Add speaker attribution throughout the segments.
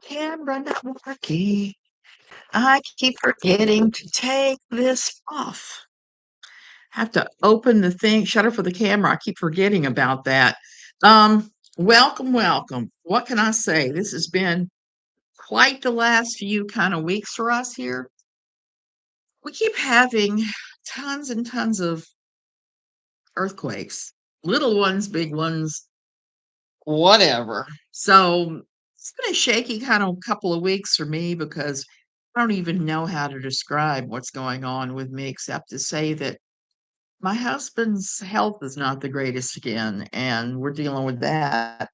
Speaker 1: Camera networky. I keep forgetting to take this off. Have to open the thing, shutter for the camera. I keep forgetting about that. Welcome, welcome. What can I say? This has been quite the last few kind of weeks for us here. We keep having tons and tons of earthquakes, little ones, big ones, whatever. So it's been a shaky kind of couple of weeks for me because I don't even know how to describe what's going on with me except to say that my husband's health is not the greatest again, and we're dealing with that.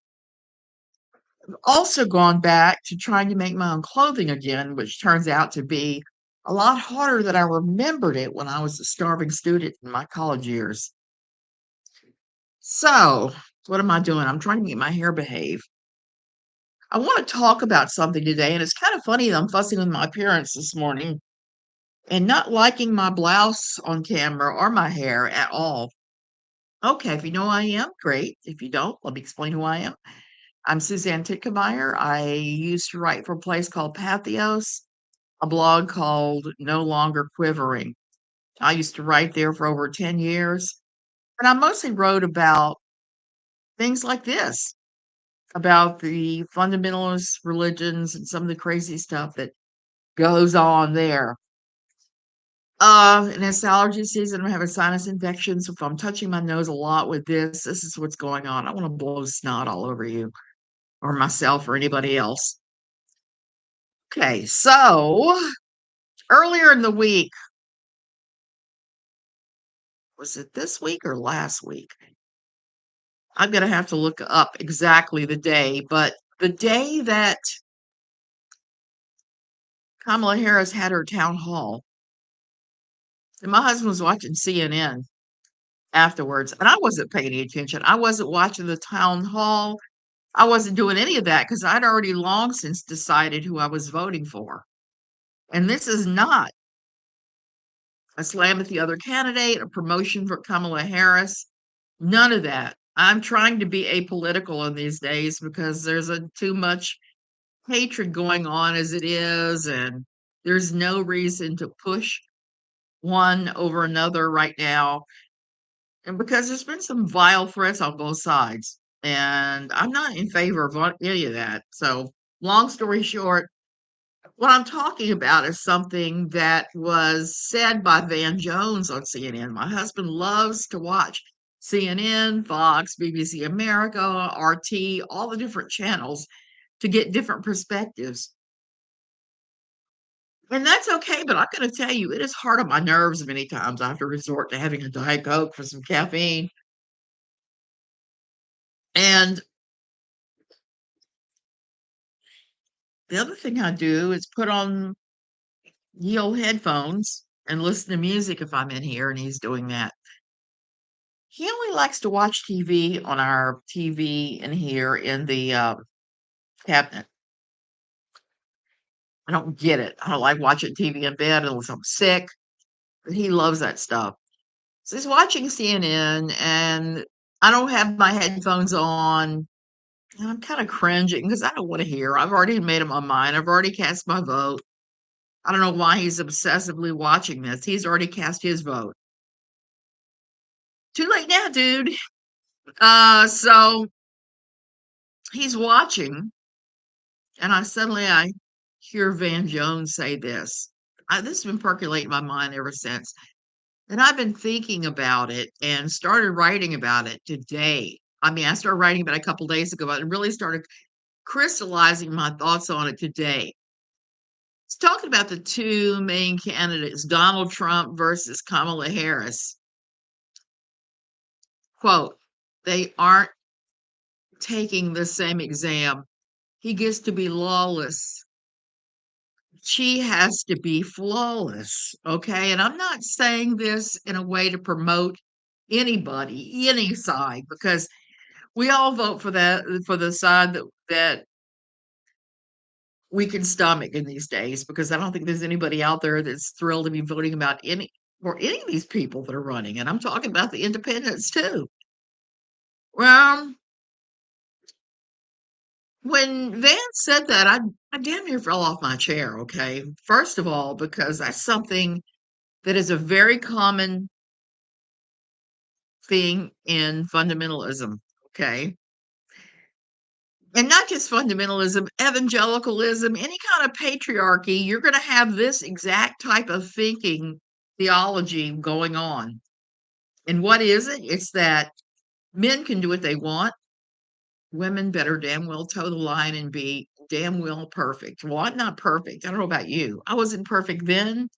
Speaker 1: I've also gone back to trying to make my own clothing again, which turns out to be a lot harder than I remembered it when I was a starving student in my college years. So, what am I doing? I'm trying to make my hair behave. I want to talk about something today, and it's kind of funny that I'm fussing with my parents this morning and not liking my blouse on camera or my hair at all. Okay, if you know who I am, great. If you don't, let me explain who I am. I'm Suzanne Titkemeyer. I used to write for a place called Pathos, a blog called No Longer Quivering. I used to write there for over 10 years, and I mostly wrote about things like this, about the fundamentalist religions and some of the crazy stuff that goes on there. And it's allergy season. I'm having sinus infections. So if I'm touching my nose a lot with this is what's going on. I want to blow snot all over you or myself or anybody else. Okay, so earlier in the week, was it this week or last week? I'm gonna have to look up exactly the day, but the day that Kamala Harris had her town hall, and my husband was watching CNN afterwards, and I wasn't paying any attention. I wasn't watching the town hall. I wasn't doing any of that because I'd already long since decided who I was voting for. And this is not a slam at the other candidate, a promotion for Kamala Harris. None of that. I'm trying to be apolitical in these days because there's a too much hatred going on as it is, and there's no reason to push one over another right now. And because there's been some vile threats on both sides, and I'm not in favor of any of that. So, long story short, what I'm talking about is something that was said by Van Jones on CNN. My husband loves to watch CNN, Fox, BBC America, RT, all the different channels to get different perspectives. And that's okay, but I'm going to tell you, it is hard on my nerves many times. I have to resort to having a Diet Coke for some caffeine. And the other thing I do is put on ye old headphones and listen to music if I'm in here, and he's doing that. He only likes to watch TV on our TV in here in the cabinet. I don't get it. I don't like watching TV in bed unless I'm sick. But he loves that stuff. So he's watching CNN, and I don't have my headphones on. And I'm kind of cringing because I don't want to hear. I've already made up my mind. I've already cast my vote. I don't know why he's obsessively watching this. He's already cast his vote. Too late now, dude. So he's watching, and I hear Van Jones say this. This has been percolating my mind ever since. And I've been thinking about it and started writing about it today. I mean, I started writing about it a couple days ago, but I really started crystallizing my thoughts on it today. It's talking about the two main candidates, Donald Trump versus Kamala Harris. Quote, they aren't taking the same exam. He gets to be lawless. She has to be flawless. Okay. And I'm not saying this in a way to promote anybody, any side, because we all vote for for the side that we can stomach in these days, because I don't think there's anybody out there that's thrilled to be voting about any of these people that are running. And I'm talking about the independents too. Well, when Vance said that, I damn near fell off my chair, okay? First of all, because that's something that is a very common thing in fundamentalism, okay? And not just fundamentalism, evangelicalism, any kind of patriarchy, you're going to have this exact type of thinking theology going on. And what is it? It's that men can do what they want. Women better damn well toe the line and be damn well perfect. Well, I'm not perfect. I don't know about you. I wasn't perfect then.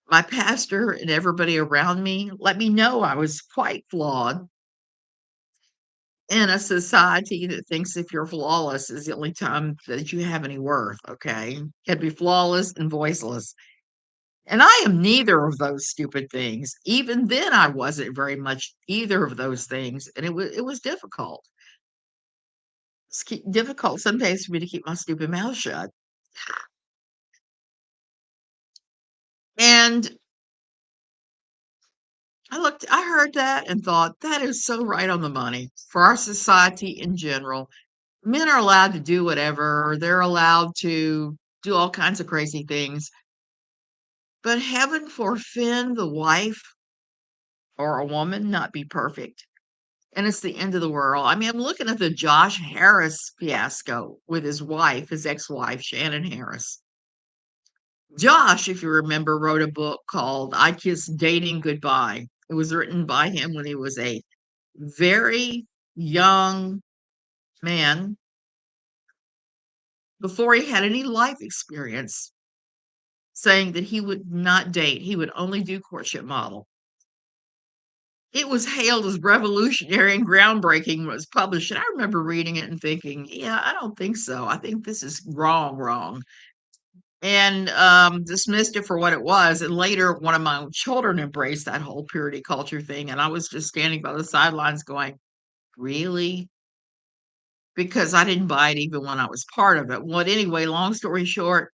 Speaker 1: My pastor and everybody around me let me know I was quite flawed in a society that thinks if you're flawless is the only time that you have any worth, okay? You had to be flawless and voiceless. And I am neither of those stupid things. Even then, I wasn't very much either of those things, and it was difficult. Difficult some days for me to keep my stupid mouth shut. And I heard that and thought that is so right on the money for our society in general. Men are allowed to do whatever. They're allowed to do all kinds of crazy things. But heaven forfend the wife or a woman not be perfect. And it's the end of the world. I mean, I'm looking at the Josh Harris fiasco with his wife, his ex-wife, Shannon Harris. Josh, if you remember, wrote a book called I Kissed Dating Goodbye. It was written by him when he was a very young man before he had any life experience, saying that he would not date, he would only do courtship model. It was hailed as revolutionary and groundbreaking when it was published, and I remember reading it and thinking, "Yeah, I don't think so. I think this is wrong," and, dismissed it for what it was, and later, one of my own children embraced that whole purity culture thing, and I was just standing by the sidelines going, "Really?" Because I didn't buy it even when I was part of it. Well, anyway, long story short,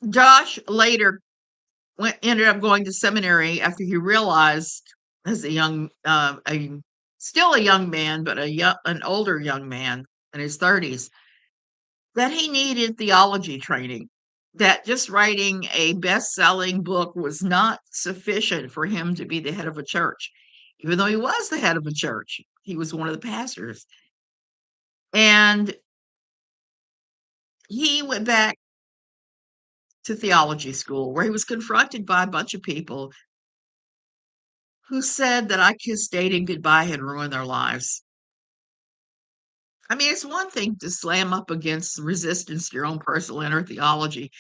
Speaker 1: Josh later ended up going to seminary after he realized as a young, still a young man, but an older young man in his 30s, that he needed theology training. That just writing a best-selling book was not sufficient for him to be the head of a church, even though he was the head of a church. He was one of the pastors, and he went back to theology school where he was confronted by a bunch of people who said that I Kissed Dating Goodbye had ruined their lives. I mean, it's one thing to slam up against resistance to your own personal inner theology.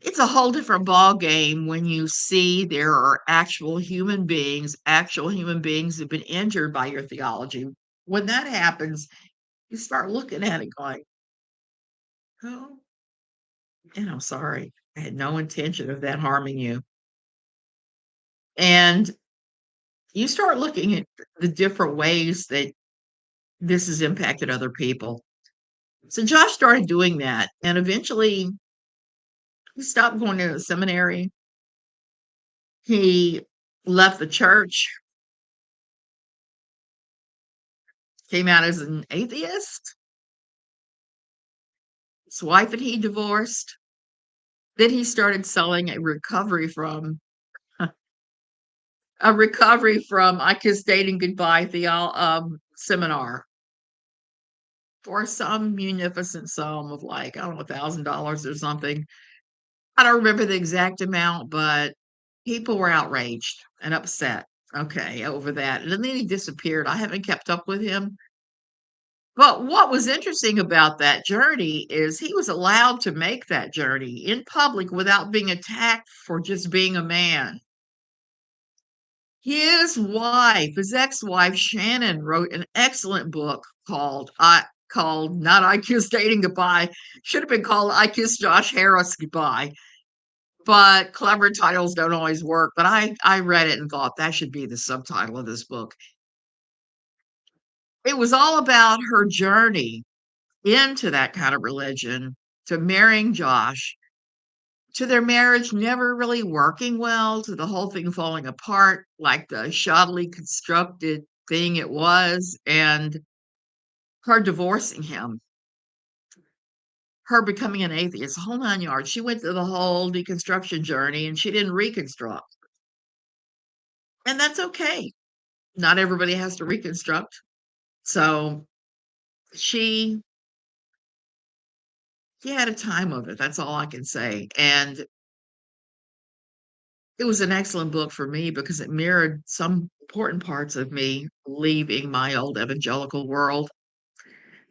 Speaker 1: It's a whole different ball game when you see there are actual human beings who've been injured by your theology. When that happens, you start looking at it going, "Oh, and I'm sorry. I had no intention of that harming you." And you start looking at the different ways that this has impacted other people. So Josh started doing that, and eventually he stopped going to the seminary. He left the church, came out as an atheist. His wife and he divorced. Then he started selling a recovery from I Kissed Dating Goodbye seminar for some munificent sum of like, I don't know, $1,000 or something. I don't remember the exact amount, but people were outraged and upset, okay, over that, and then he disappeared. I haven't kept up with him, but what was interesting about that journey is he was allowed to make that journey in public without being attacked for just being a man. His ex-wife, Shannon, wrote an excellent book called not I Kissed Dating Goodbye, should have been called I Kissed Josh Harris Goodbye. But clever titles don't always work, but I read it and thought that should be the subtitle of this book. It was all about her journey into that kind of religion, to marrying Josh, to their marriage never really working well, to the whole thing falling apart like the shoddily constructed thing it was, and her divorcing him, her becoming an atheist, the whole 9 yards. She went through the whole deconstruction journey, and she didn't reconstruct, and that's okay. Not everybody has to reconstruct. So she she had a time of it, that's all I can say, and it was an excellent book for me because it mirrored some important parts of me leaving my old evangelical world,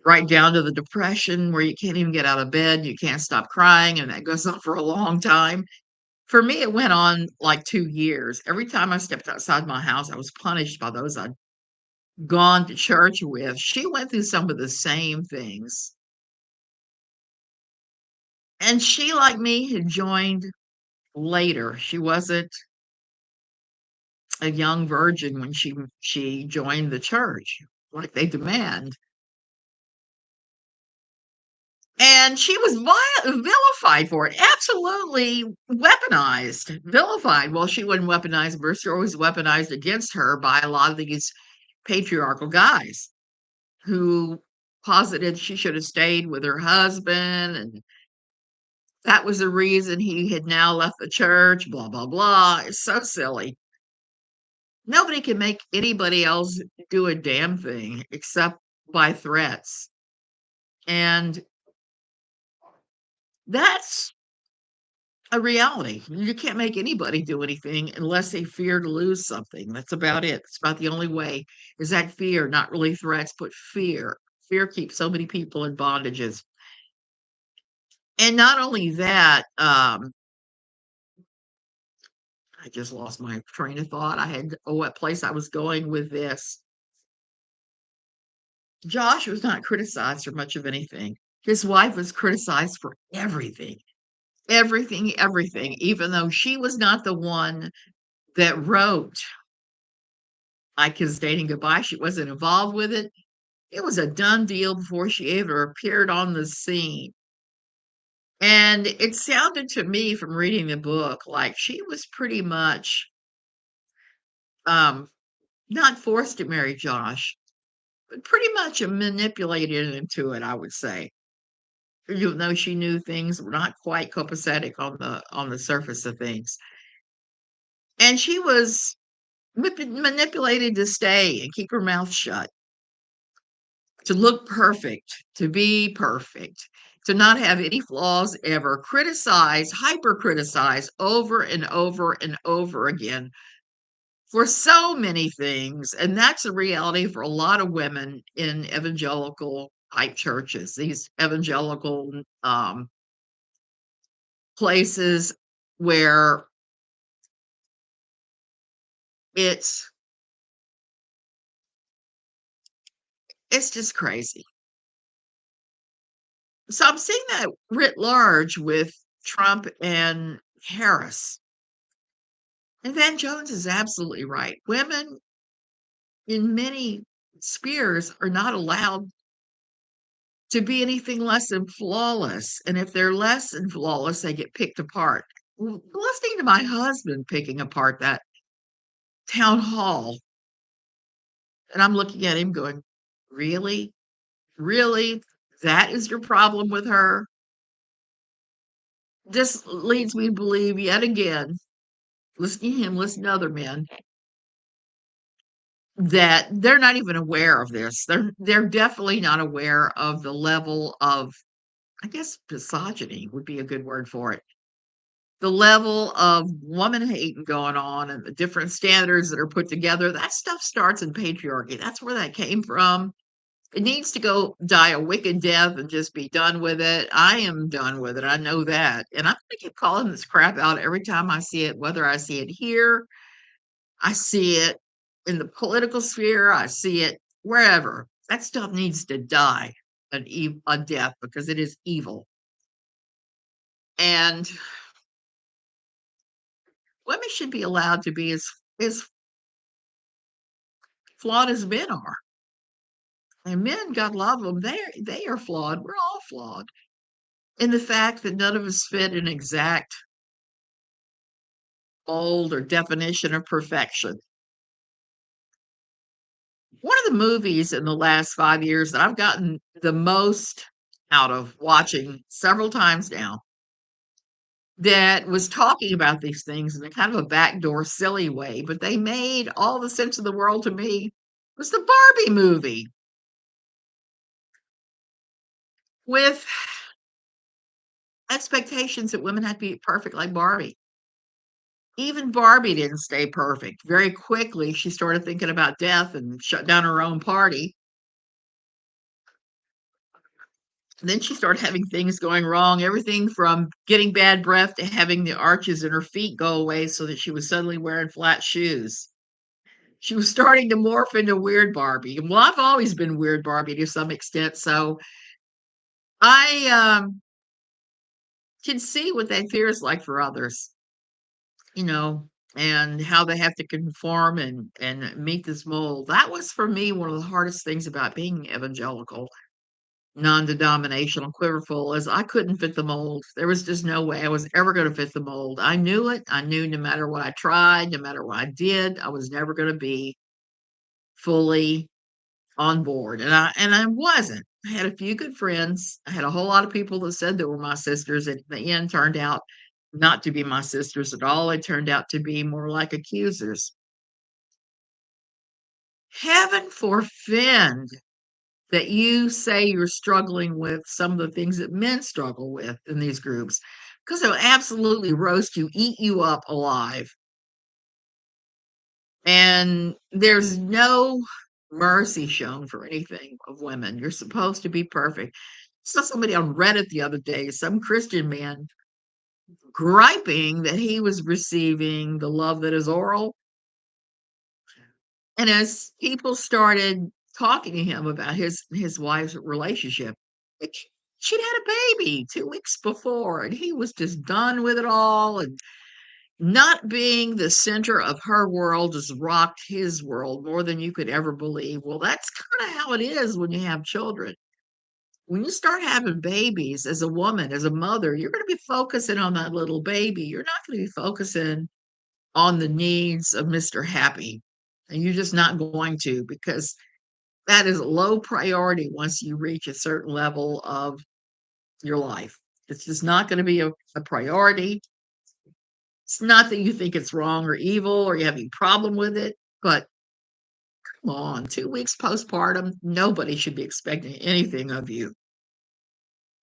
Speaker 1: right down to the depression where you can't even get out of bed, you can't stop crying, and that goes on for a long time. For me, it went on like 2 years. Every time I stepped outside my house, I was punished by those I'd gone to church with. She went through some of the same things, and she, like me, had joined later. She wasn't a young virgin when she joined the church like they demand. And she was vilified for it, absolutely weaponized, vilified. Well, she wasn't weaponized, but she was weaponized against her by a lot of these patriarchal guys who posited she should have stayed with her husband, and that was the reason he had now left the church, blah, blah, blah. It's so silly. Nobody can make anybody else do a damn thing except by threats. And that's a reality. You can't make anybody do anything unless they fear to lose something. That's about it. It's about the only way is that fear, not really threats, but fear. Fear keeps so many people in bondages. And not only that, I just lost my train of thought. I had what place I was going with this. Josh was not criticized for much of anything. His wife was criticized for everything, everything, everything, even though she was not the one that wrote Ike is dating goodbye. She wasn't involved with it. It was a done deal before she ever appeared on the scene. And it sounded to me from reading the book like she was pretty much um, not forced to marry Josh, but pretty much manipulated into it, I would say. Even though she knew things were not quite copacetic on the surface of things. And she was manipulated to stay and keep her mouth shut, to look perfect, to be perfect, to not have any flaws ever, criticize, hyper criticize over and over and over again for so many things. And that's a reality for a lot of women in evangelical type churches, these evangelical places where it's it's just crazy. So I'm seeing that writ large with Trump and Harris. And Van Jones is absolutely right. Women in many spheres are not allowed to be anything less than flawless. And if they're less than flawless, they get picked apart. Listening to my husband picking apart that town hall, and I'm looking at him going, really? Really? That is your problem with her? This leads me to believe yet again, listening to him, listen to other men, that they're not even aware of this. They're definitely not aware of the level of, I guess, misogyny would be a good word for it. The level of woman hating going on and the different standards that are put together. That stuff starts in patriarchy. That's where that came from. It needs to go die a wicked death and just be done with it. I am done with it. I know that. And I'm going to keep calling this crap out every time I see it, whether I see it here, I see it in the political sphere, I see it wherever. That stuff needs to die a death because it is evil. And women should be allowed to be as flawed as men are. And men, God love them, they are flawed. We're all flawed. In the fact that none of us fit an exact mold or definition of perfection. One of the movies in the last 5 years that I've gotten the most out of watching several times now that was talking about these things in a kind of a backdoor silly way, but they made all the sense in the world to me, was the Barbie movie with expectations that women had to be perfect like Barbie. Even Barbie didn't stay perfect. Very quickly, she started thinking about death and shut down her own party. And then she started having things going wrong, everything from getting bad breath to having the arches in her feet go away so that she was suddenly wearing flat shoes. She was starting to morph into weird Barbie. Well, I've always been weird Barbie to some extent, so I can see what that feels like for others, you know, and how they have to conform and meet this mold. That was for me one of the hardest things about being evangelical, non-denominational, quiverful, is I couldn't fit the mold. There was just no way I was ever going to fit the mold. I knew it. I knew no matter what I tried, no matter what I did, I was never going to be fully on board, and I wasn't. I had a few good friends. I had a whole lot of people that said they were my sisters, and in the end turned out not to be my sisters at all. They turned out to be more like accusers. Heaven forfend that you say you're struggling with some of the things that men struggle with in these groups, because they'll absolutely roast you, eat you up alive. And there's no mercy shown for anything of women. You're supposed to be perfect. Saw somebody on Reddit the other day, some Christian man griping that he was receiving the love that is oral. And as people started talking to him about his wife's relationship, like, she'd had a baby 2 weeks before, and he was just done with it all. And not being the center of her world has rocked his world more than you could ever believe. Well, that's kind of how it is when you have children. When you start having babies as a woman, as a mother, you're going to be focusing on that little baby. You're not going to be focusing on the needs of Mr. Happy. And you're just not going to, because that is a low priority once you reach a certain level of your life. It's just not going to be a priority. It's not that you think it's wrong or evil or you have any problem with it, but come on, 2 weeks postpartum, nobody should be expecting anything of you.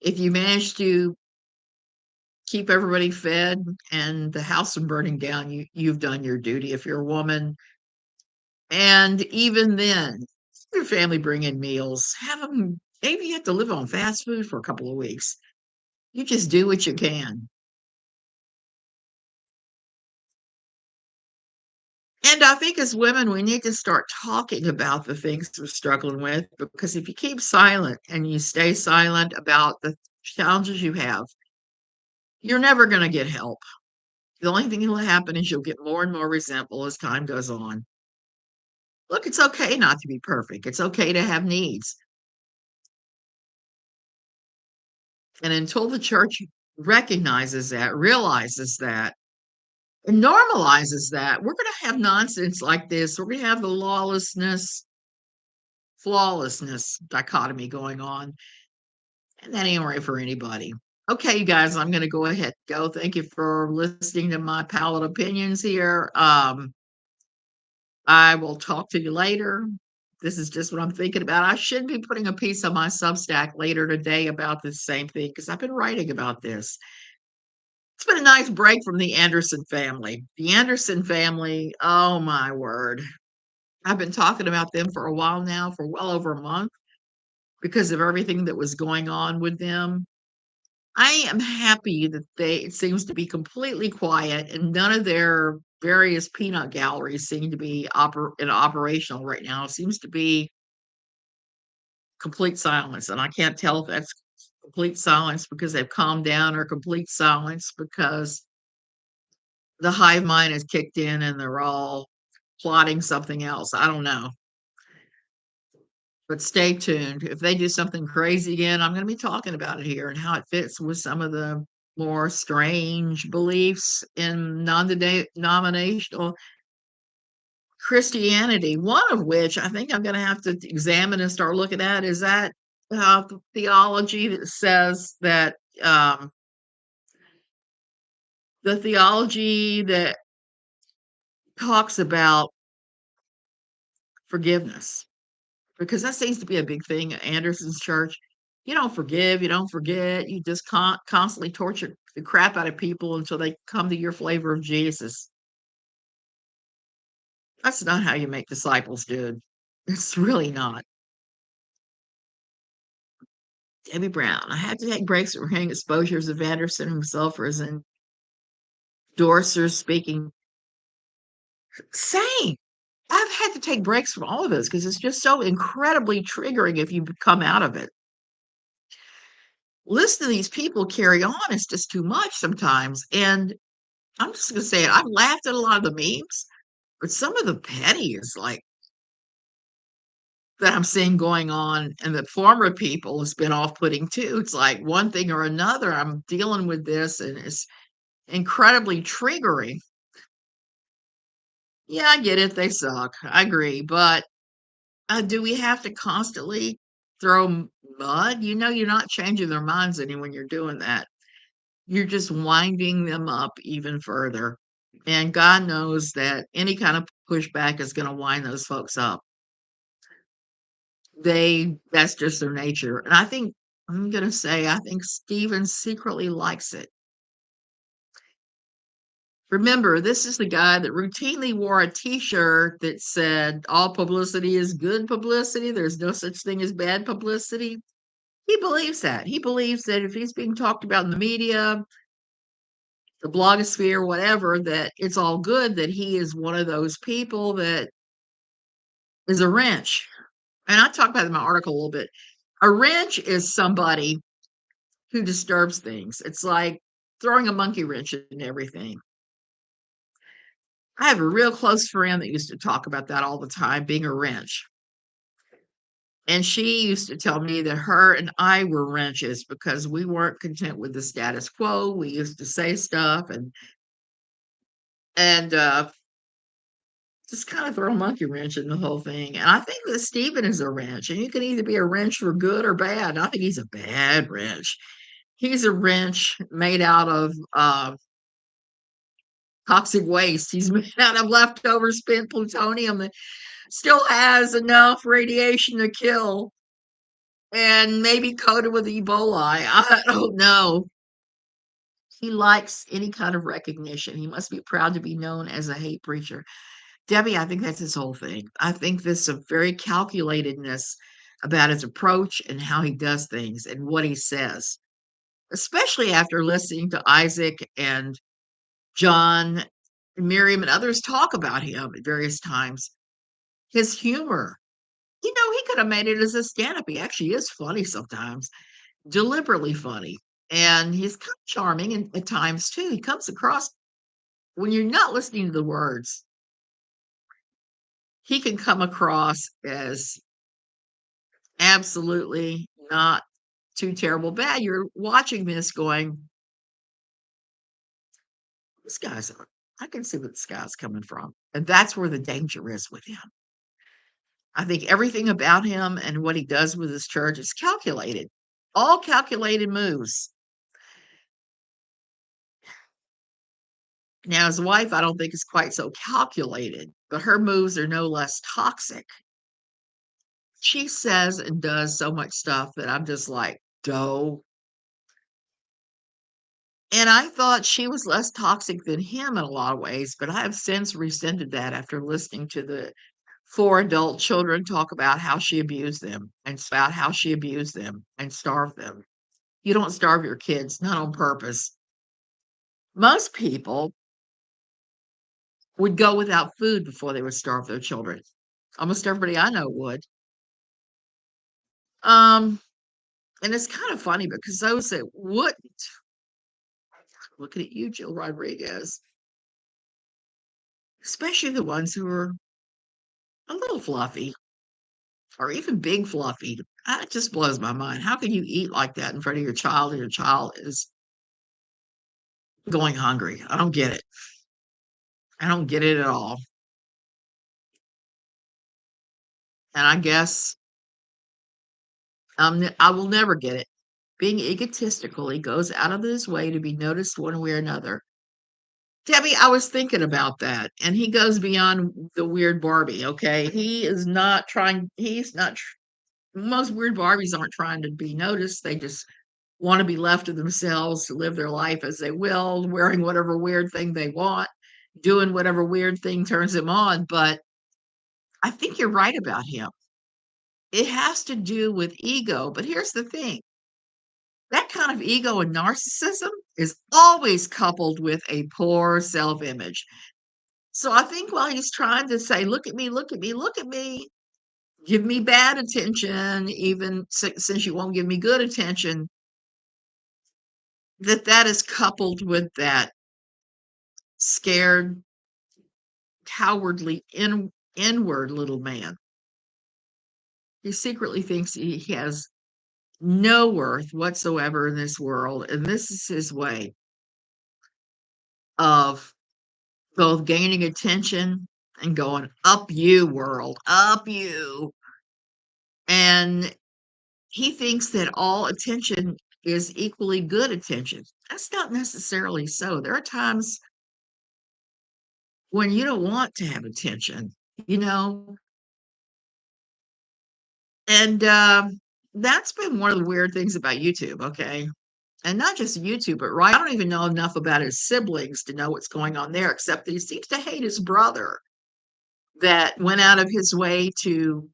Speaker 1: If you manage to keep everybody fed and the house from burning down, you've done your duty if you're a woman. And even then, your family bring in meals, have them. Maybe you have to live on fast food for a couple of weeks. You just do what you can. And I think as women, we need to start talking about the things we're struggling with, because if you keep silent and you stay silent about the challenges you have, you're never going to get help. The only thing that will happen is you'll get more and more resentful as time goes on. Look, it's okay not to be perfect. It's okay to have needs. And until the church recognizes that, realizes that, and normalizes that, we're going to have nonsense like this. We're going to have the lawlessness, flawlessness dichotomy going on. And that ain't right for anybody. Okay, you guys, I'm going to go ahead and go. Thank you for listening to my palette opinions here. I will talk to you later. This is just what I'm thinking about. I should be putting a piece on my Substack later today about this same thing because I've been writing about this. It's been a nice break from the Anderson family. The Anderson family, oh my word. I've been talking about them for a while now, for well over a month, because of everything that was going on with them. I am happy that it seems to be completely quiet and none of their various peanut galleries seem to be operational right now. It seems to be complete silence, and I can't tell if that's complete silence because they've calmed down or complete silence because the hive mind has kicked in and they're all plotting something else. I don't know. But stay tuned. If they do something crazy again, I'm going to be talking about it here and how it fits with some of the more strange beliefs in non-denominational Christianity, one of which I think I'm gonna have to examine and start looking at is that, theology that says that, the theology that talks about forgiveness, because that seems to be a big thing at Anderson's church. You don't forgive, you don't forget, you just constantly torture the crap out of people until they come to your flavor of Jesus. That's not how you make disciples, dude. It's really not. Debbie Brown. I had to take breaks from hearing exposures of Anderson himself or his endorsers speaking. Same. I've had to take breaks from all of this because it's just so incredibly triggering if you come out of it. Listen to these people carry on is just too much sometimes. And I'm just gonna say it. I've laughed at a lot of the memes, but some of the petty is like that I'm seeing going on and that former people has been off-putting too. It's like one thing or another. I'm dealing with this and it's incredibly triggering. Yeah, I get it. They suck. I agree. But do we have to constantly throw mud? You know, you're not changing their minds any when you're doing that. You're just winding them up even further. And God knows that any kind of pushback is going to wind those folks up. That's just their nature. And I think, I'm going to say, I think Steven secretly likes it. Remember, this is the guy that routinely wore a t-shirt that said, all publicity is good publicity. There's no such thing as bad publicity. He believes that. He believes that if he's being talked about in the media, the blogosphere, whatever, that it's all good, that he is one of those people that is a wrench. And I talk about it in my article a little bit. A wrench is somebody who disturbs things. It's like throwing a monkey wrench in everything. I have a real close friend that used to talk about that all the time, being a wrench. And she used to tell me that her and I were wrenches because we weren't content with the status quo. We used to say stuff and just kind of throw a monkey wrench in the whole thing. And I think that Steven is a wrench, and you can either be a wrench for good or bad. I think he's a bad wrench. He's a wrench made out of toxic waste. He's made out of leftover spent plutonium that still has enough radiation to kill and maybe coated with Ebola. I don't know. He likes any kind of recognition. He must be proud to be known as a hate preacher. Debbie, I think that's his whole thing. I think this a very calculatedness about his approach and how he does things and what he says, especially after listening to Isaac and John, and Miriam, and others talk about him at various times. His humor. You know, he could have made it as a stand-up. He actually is funny sometimes, deliberately funny. And he's kind of charming at times too. He comes across when you're not listening to the words, he can come across as absolutely not too terrible bad. You're watching this going, this guy's, I can see where this guy's coming from. And that's where the danger is with him. I think everything about him and what he does with his church is calculated, all calculated moves. Now, his wife, I don't think is quite so calculated, but her moves are no less toxic. She says and does so much stuff that I'm just like, doe. And I thought she was less toxic than him in a lot of ways, but I have since rescinded that after listening to the 4 adult children talk about how she abused them and about how she abused them and starved them. You don't starve your kids, not on purpose. Most people would go without food before they would starve their children. Almost everybody I know would. Um, and it's kind of funny because those that wouldn't, looking at you, Jill Rodriguez, especially the ones who are a little fluffy or even big fluffy. It just blows my mind. How can you eat like that in front of your child and your child is going hungry? I don't get it. I don't get it at all. And I guess I will never get it. Being egotistical, he goes out of his way to be noticed one way or another. Debbie, I was thinking about that, and he goes beyond the weird Barbie, okay? He's not, most weird Barbies aren't trying to be noticed. They just want to be left to themselves to live their life as they will, wearing whatever weird thing they want, doing whatever weird thing turns them on. But I think you're right about him. It has to do with ego. But here's the thing, that kind of ego and narcissism is always coupled with a poor self image. So I think while he's trying to say, look at me, look at me, look at me, give me bad attention, even since you won't give me good attention, that is coupled with that scared, cowardly, inward little man. He secretly thinks he has no worth whatsoever in this world, and this is his way of both gaining attention and going, "Up you, world, up you." And he thinks that all attention is equally good attention. That's not necessarily so. There are times when you don't want to have attention, you know? And, that's been one of the weird things about YouTube, okay? And not just YouTube, but right, I don't even know enough about his siblings to know what's going on there, except that he seems to hate his brother that went out of his way to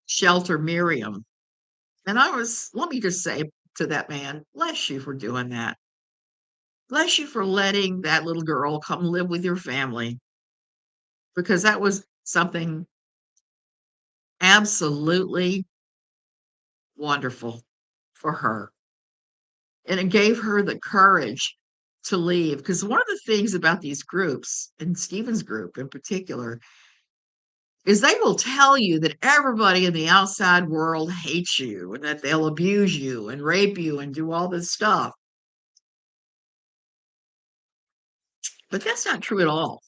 Speaker 1: shelter Miriam. And let me just say to that man, bless you for doing that. Bless you for letting that little girl come live with your family because that was something absolutely wonderful for her. And it gave her the courage to leave. Because one of the things about these groups, and Stephen's group in particular, is they will tell you that everybody in the outside world hates you and that they'll abuse you and rape you and do all this stuff. But that's not true at all.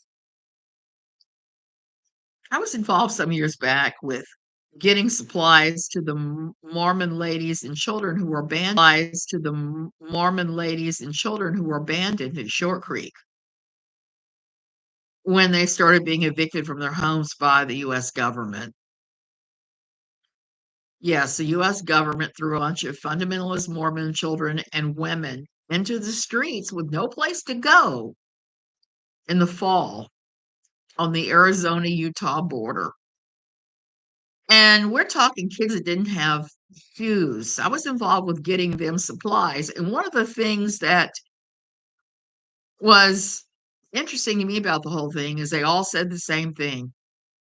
Speaker 1: I was involved some years back with getting supplies to the Mormon ladies and children who were abandoned at Short Creek when they started being evicted from their homes by the US government. Yes, the US government threw a bunch of fundamentalist Mormon children and women into the streets with no place to go in the fall on the Arizona-Utah border. And we're talking kids that didn't have shoes. I was involved with getting them supplies. And one of the things that was interesting to me about the whole thing is they all said the same thing,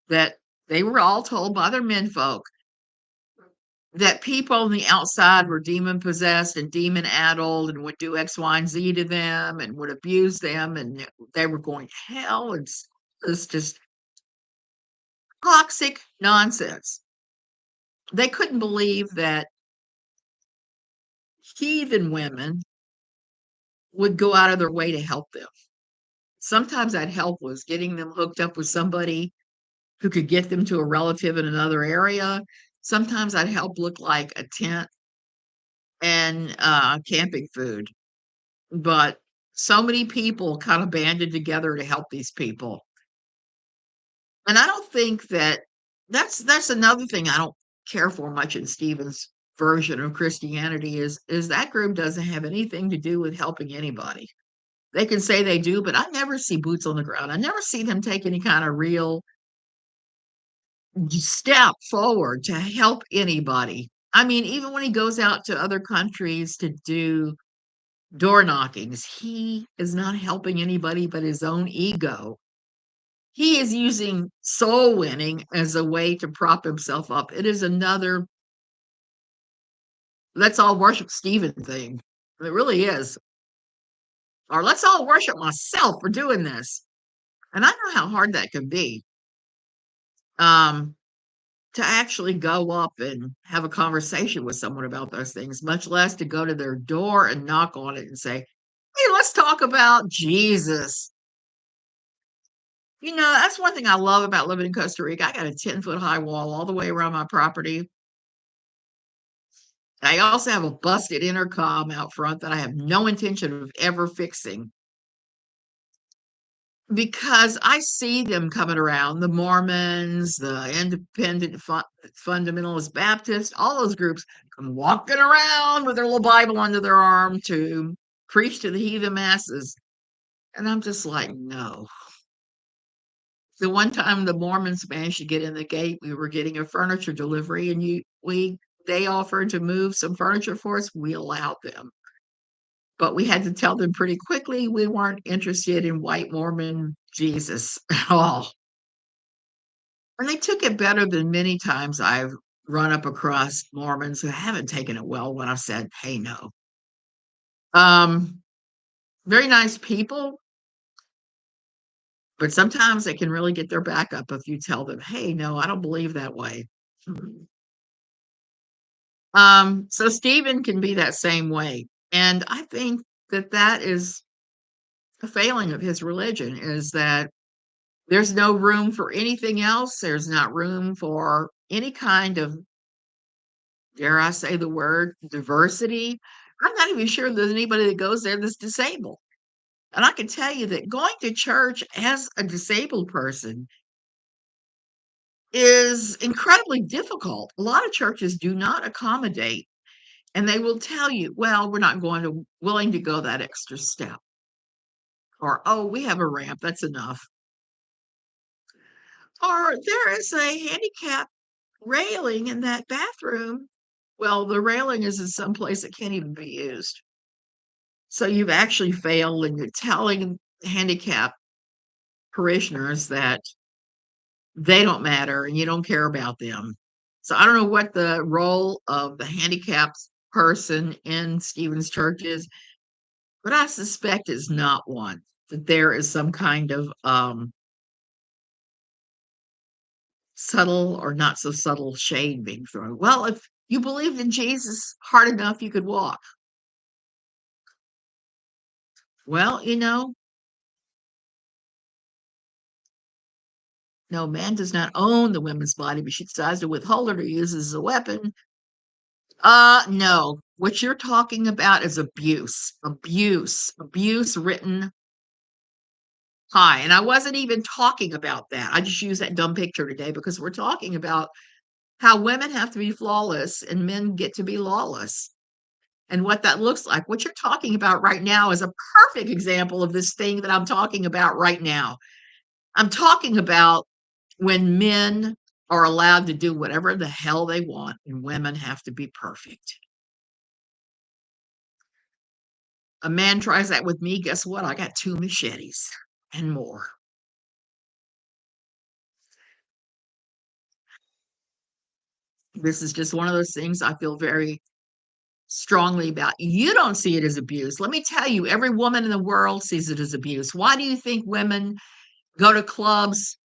Speaker 1: that they were all told by their menfolk that people on the outside were demon possessed and demon addled and would do X, Y, and Z to them and would abuse them and they were going to hell. It's just toxic nonsense. They couldn't believe that heathen women would go out of their way to help them. Sometimes that help was getting them hooked up with somebody who could get them to a relative in another area. Sometimes that help looked like a tent and camping food. But so many people kind of banded together to help these people. And I don't think that's another thing I don't care for much in Stephen's version of Christianity is that group doesn't have anything to do with helping anybody. They can say they do, but I never see boots on the ground. I never see them take any kind of real step forward to help anybody. I mean, even when he goes out to other countries to do door knockings, he is not helping anybody but his own ego. He is using soul winning as a way to prop himself up. It is another let's all worship Stephen thing. It really is. Or let's all worship myself for doing this. And I know how hard that can be. Um, to actually go up and have a conversation with someone about those things, much less to go to their door and knock on it and say, "Hey, let's talk about Jesus." That's one thing I love about living in Costa Rica. I got a 10-foot high wall all the way around my property. I also have a busted intercom out front that I have no intention of ever fixing because I see them coming around, the Mormons, the independent fundamentalist Baptists, all those groups come walking around with their little Bible under their arm to preach to the heathen masses. And I'm just like, no. The one time the Mormons managed to get in the gate, we were getting a furniture delivery, and they offered to move some furniture for us. We allowed them, but we had to tell them pretty quickly we weren't interested in white Mormon Jesus at all. And they took it better than many times I've run up across Mormons who haven't taken it well when I've said, "Hey, no." Um, Very nice people, but sometimes they can really get their back up if you tell them, "Hey, no, I don't believe that way." So Stephen can be that same way. And I think that that is a failing of his religion is that there's no room for anything else. There's not room for any kind of, dare I say the word, diversity. I'm not even sure there's anybody that goes there that's disabled. And I can tell you that going to church as a disabled person is incredibly difficult. A lot of churches do not accommodate, and they will tell you, well, we're not going to willing to go that extra step. Or, oh, we have a ramp, that's enough. Or there is a handicap railing in that bathroom. Well, the railing is in some place that can't even be used. So you've actually failed and you're telling handicapped parishioners that they don't matter and you don't care about them. So I don't know what the role of the handicapped person in Stephen's church is, but I suspect it's not one. That there is some kind of subtle or not so subtle shade being thrown. Well, if you believed in Jesus hard enough, you could walk. Well, no, man does not own the women's body, but she decides to withhold it or use it as a weapon. No. What you're talking about is abuse. Abuse written high. And I wasn't even talking about that. I just used that dumb picture today because we're talking about how women have to be flawless and men get to be lawless. And what that looks like. What you're talking about right now is a perfect example of this thing that I'm talking about right now. I'm talking about when men are allowed to do whatever the hell they want and women have to be perfect. A man tries that with me, guess what? I got 2 machetes and more. This is just one of those things I feel very strongly about. You don't see it as abuse. Let me tell you, every woman in the world sees it as abuse. Why do you think women go to clubs,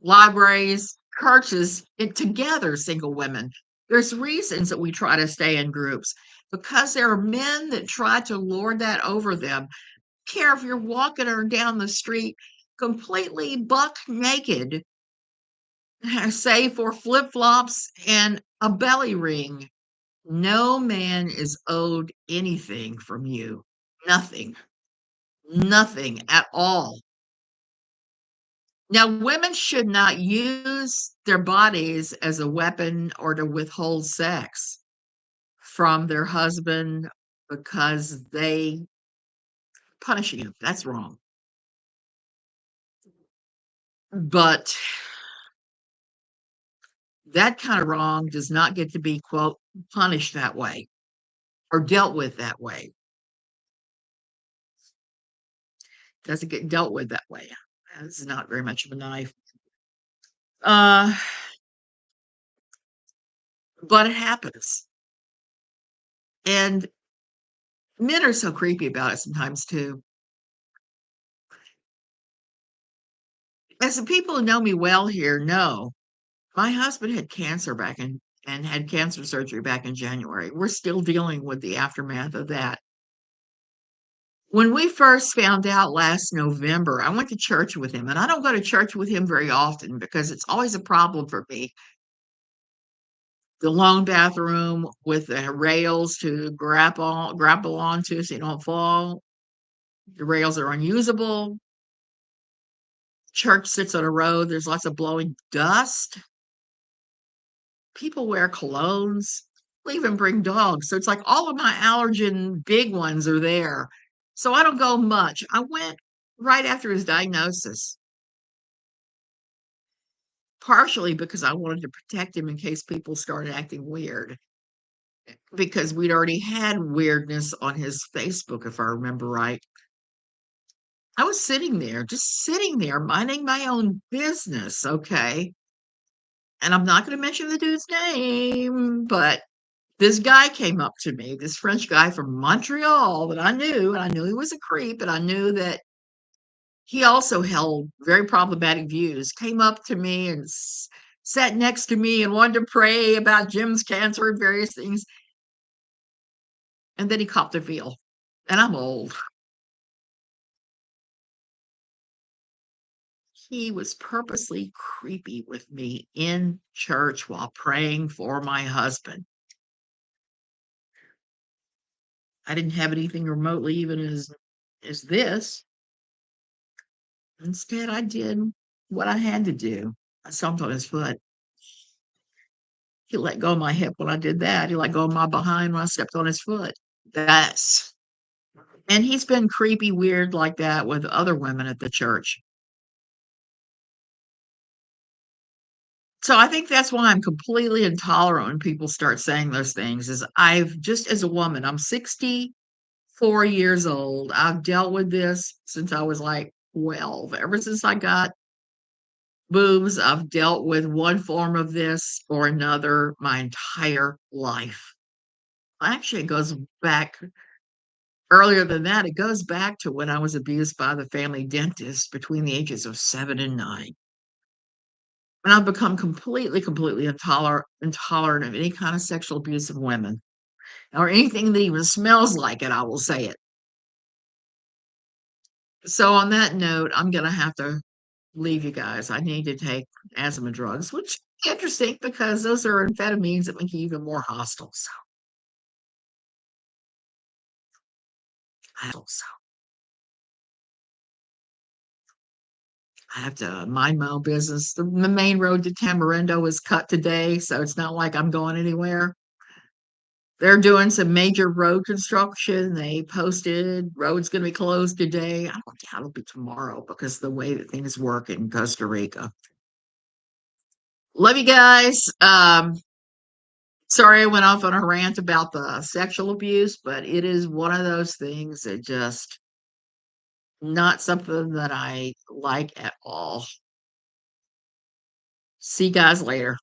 Speaker 1: libraries, churches, together, single women? There's reasons that we try to stay in groups because there are men that try to lord that over them. Care if you're walking or down the street completely buck naked, say for flip-flops and a belly ring. No man is owed anything from you. Nothing. Nothing at all. Now, women should not use their bodies as a weapon or to withhold sex from their husband because they punish you. That's wrong. But that kind of wrong does not get to be, quote, punished that way or dealt with that way. Doesn't get dealt with that way. It's not very much of a knife. Uh, but it happens. And men are so creepy about it sometimes too. As the people who know me well here know, my husband had cancer back in and had cancer surgery back in January. We're still dealing with the aftermath of that. When we first found out last November, I went to church with him, and I don't go to church with him very often because it's always a problem for me. The long bathroom with the rails to grapple onto so you don't fall. The rails are unusable. Church sits on a road. There's lots of blowing dust. People wear colognes. They even bring dogs. So it's like all of my allergen big ones are there. So I don't go much. I went right after his diagnosis, partially because I wanted to protect him in case people started acting weird, because we'd already had weirdness on his Facebook, if I remember right. I was sitting there, just sitting there, minding my own business, okay? And I'm not going to mention the dude's name, but this guy came up to me, this French guy from Montreal that I knew, and I knew he was a creep, and I knew that he also held very problematic views, came up to me and sat next to me and wanted to pray about Jim's cancer and various things. And then he copped a feel, and I'm old. He was purposely creepy with me in church while praying for my husband. I didn't have anything remotely even as this. Instead, I did what I had to do. I stomped on his foot. He let go of my hip when I did that. He let go of my behind when I stepped on his foot. That's and he's been creepy weird like that with other women at the church. So I think that's why I'm completely intolerant when people start saying those things is I've just as a woman, I'm 64 years old. I've dealt with this since I was like 12. Ever since I got boobs, I've dealt with one form of this or another my entire life. Actually, it goes back earlier than that. It goes back to when I was abused by the family dentist between the ages of 7 and 9. And I've become completely intolerant of any kind of sexual abuse of women or anything that even smells like it, I will say it. So on that note, I'm gonna have to leave you guys. I need to take asthma drugs, which is interesting because those are amphetamines that make you even more hostile. So I have to mind my own business. The main road to Tamarindo is cut today, so it's not like I'm going anywhere. They're doing some major road construction. They posted road's going to be closed today. I don't doubt it'll be tomorrow because of the way that things work in Costa Rica. Love you guys. Sorry I went off on a rant about the sexual abuse, but it is one of those things that just not something that I like at all. See you guys later.